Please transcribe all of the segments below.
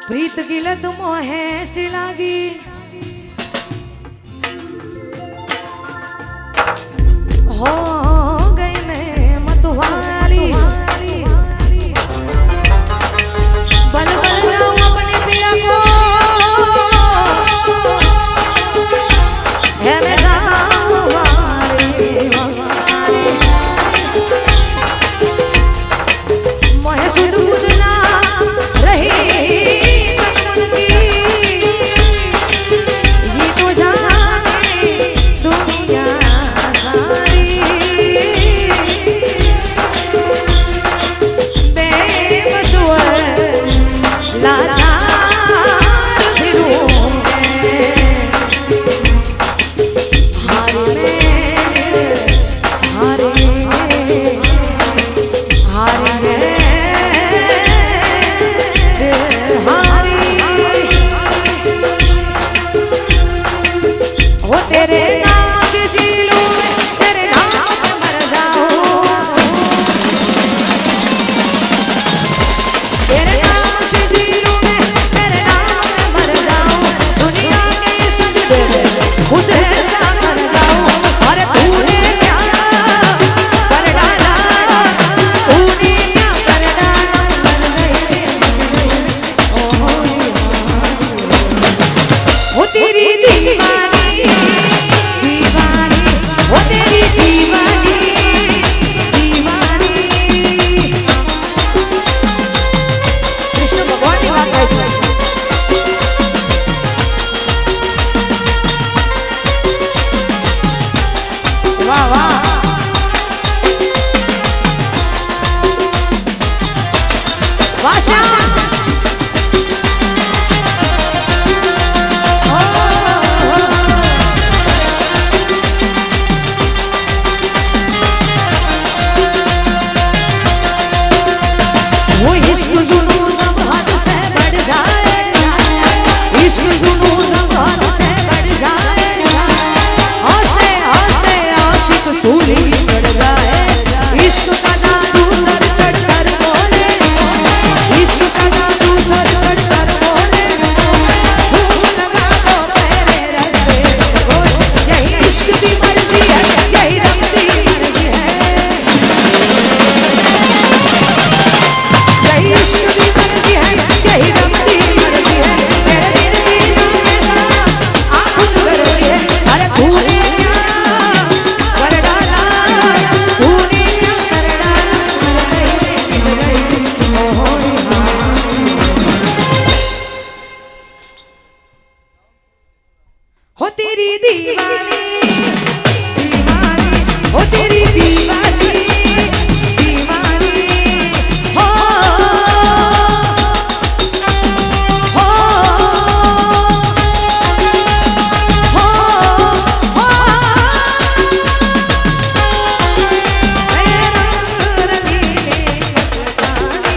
प्रीत की लत मोहे से लागी हो गई मैं मतवाली बल बल जाऊं अपनी पीड़ा को है मैं मोहे सुध बुध ना रही हो तेरी दीवानी दीवानी हो तेरी दीवानी दीवानी हो हो हो हो मेरा रंगीले मस्तानी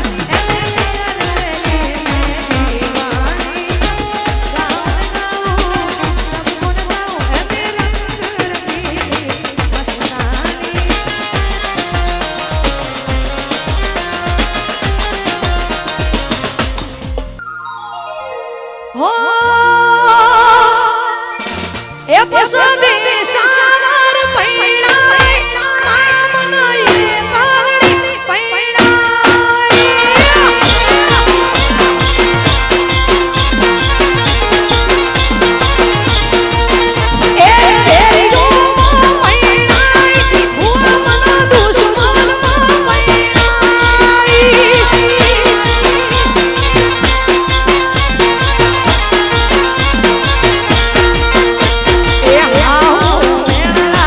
हो ए पसंदे सावर पैणाए मामनाए काली पैणाए ए तेरी गोमा पैणाए हुआ मना दुश्मन मा पैणाए ए आओ मेला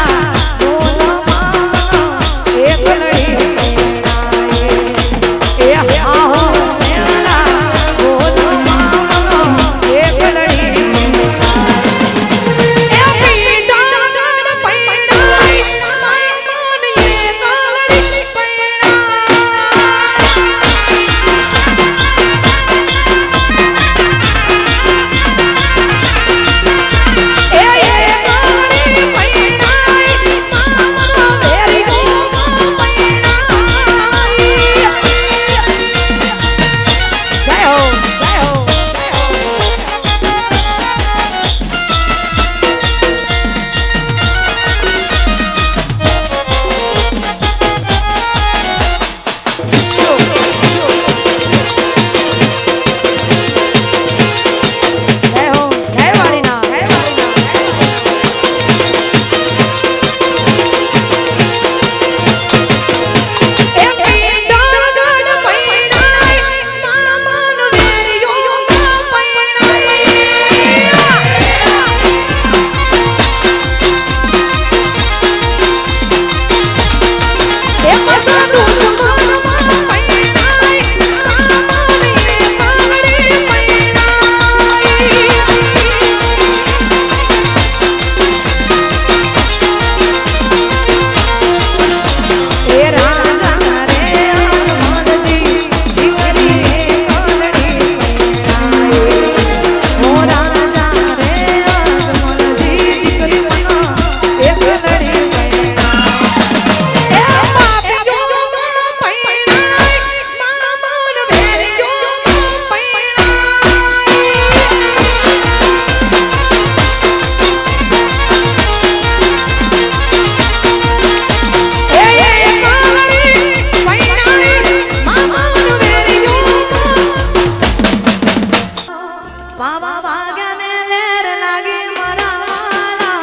બાવા વાગ્યાને લેર લાગી મારા વાલા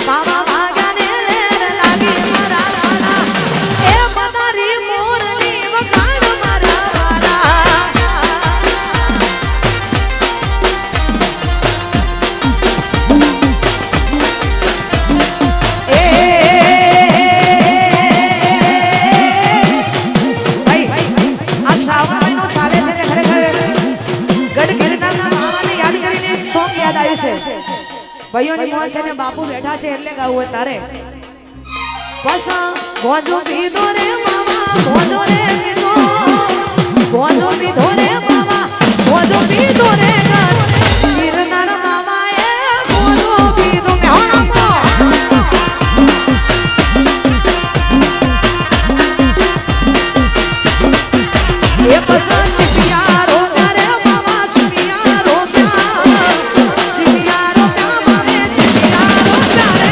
બાવા વાગ્યાને લેર લાગી મારા વાલા એ મદારી મોરલી વગાડ મારા વાલા એ ભાઈ આ શ્રાવણ મહિનો ચાલે છે ને ખરેખર ગઢ ગિરનારના બાવાને યાદ કરીને એક સોંગ યાદ આવ્યું છે ભાઈઓની મોજ છે ને બાપુ બેઠા છે એટલે ગાવું તારે બસ ગોજો પીધો રે બાવા ગોજો રે પીધો ગોજો પીધો રે બાવા ગોજો પીધો રે ગિરનાર બાવા એ ગોજો પીધો મેહોણા એ બસ ચિપિયારો તારે બાવા ચિપિયારો ચિપિયારો બાવે ચિપિયારો તારે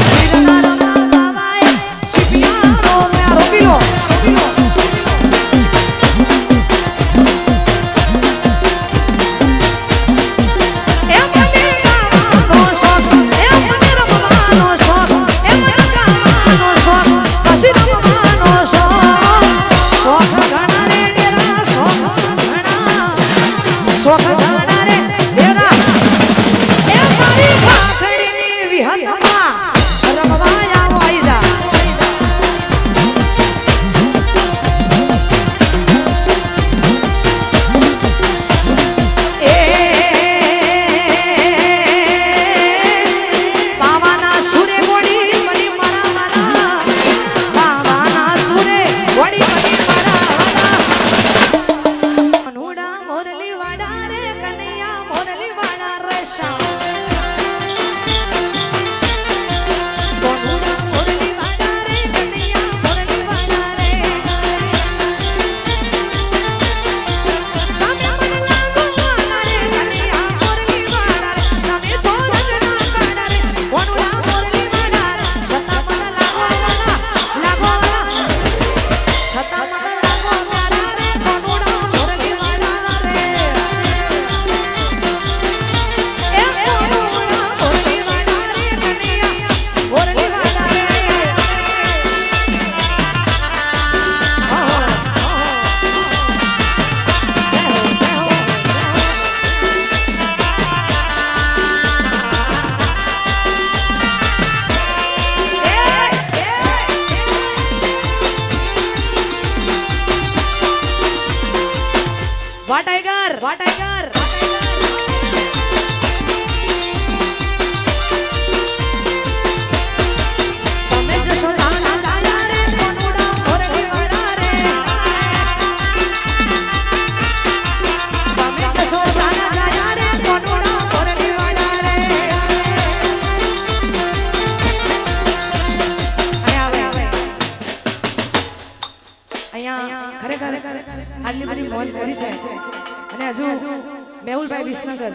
ગિરનાર બાવા એ ચિપિયારો મેરો પીલો એ મને ગાવાનો શોખ એ મને રમવાનો શોખ એ મને ગાવાનો શોખ પછી રમવાનો શોખ ઘણા રે ડેરા શોખ ઘણા રે ડેરા એ મારી ભાખડીની વિહતમાં રમવા આવો આઈજા એ બાવાના સુરે ગોડી મરી મારા વાલા બાવાના સુરે ગોડી મરી મારા વાલા મનુડા મોરલી વાડા રે કનૈયા મોરલી વાડા રે શ્યામ મનુડા મોરલી વાડા રે કનૈયા મોરલી વાડા રે તમે મન લાગો વાલા રે કનૈયા મોરલી વાડા રે તમે છોડના કાડા રે મનુડા મોરલી વાડા રે છતાં મન લાગો વાલા છતાં મન લાગો વાલા રે મનુડા મોરલી વાડા રે એ મનુડા મોરલી વાડા રે કનૈયા મોરલી વાડા રે વા ટાઈગર તમે જશો તાના દાયા રે મનુડા મોરલી વાડા રે તમે જશો તાના દાયા રે મનુડા મોરલી વાડા રે અહીંયા ખરેખર આટલી બધી મોજ કરી છે અને હજુ મેહુલભાઈ વિસનગર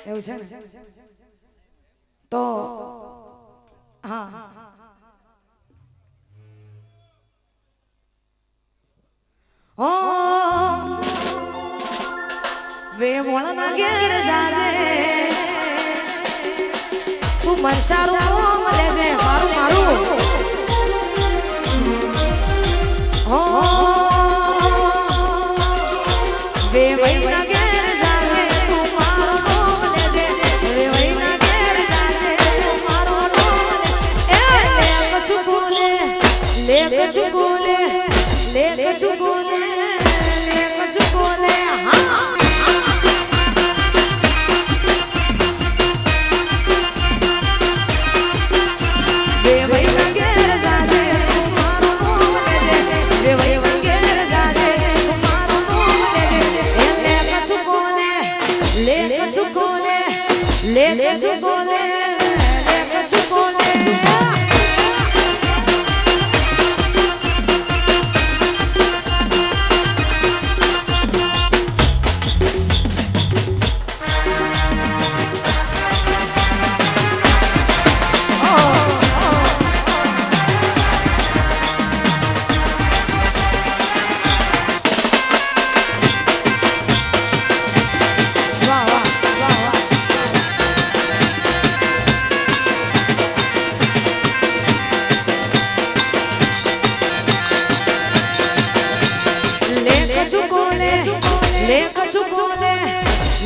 એવું છે ને તો હા ઓ વે મોળના ઘેર જાજે તું મનસારું લેજે મારું મારું ઓ વે વૈના ઘેર જાજે તું મારું નામ લેજે વે વૈના ઘેર જાજે તું મારું નામ લેજે એ લે કछु બોલે લે કछु બોલે લે કछु બોલે લે કछु બોલે હા વે વૈના ઘેર જાજે તું મારું નામ લેજે વે વૈના ઘેર જાજે તું મારું નામ લેજે એ લે કछु બોલે લે કछु બોલે લે કछु બોલે લે કछु બોલે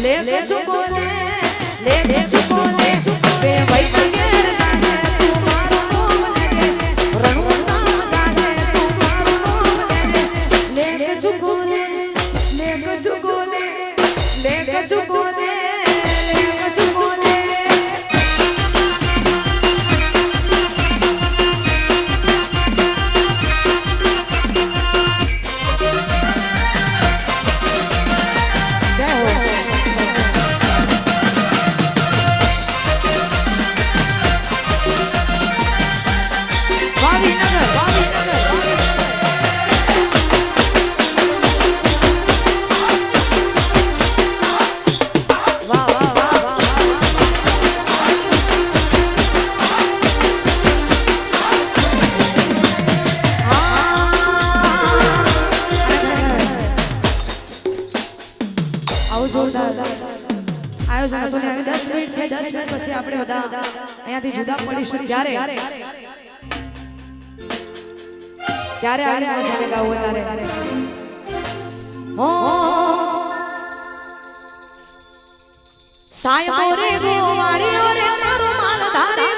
ले कछु ले चुको ले बे भाई तगेर जाने तू मारो नाम ले रणु साम जाने तू मारो नाम ले कछु ले कछु ले कछु ले कछु ले આયોજન હતું ને 10 મિનિટ છે 10 મિનિટ પછી આપણે બધા અહીંયાથી જુદા પડીશું ત્યારે આવીને જાણે ગાવું ત્યારે હો સાયબો રે ગોવાળીઓ રે મારો માલધારી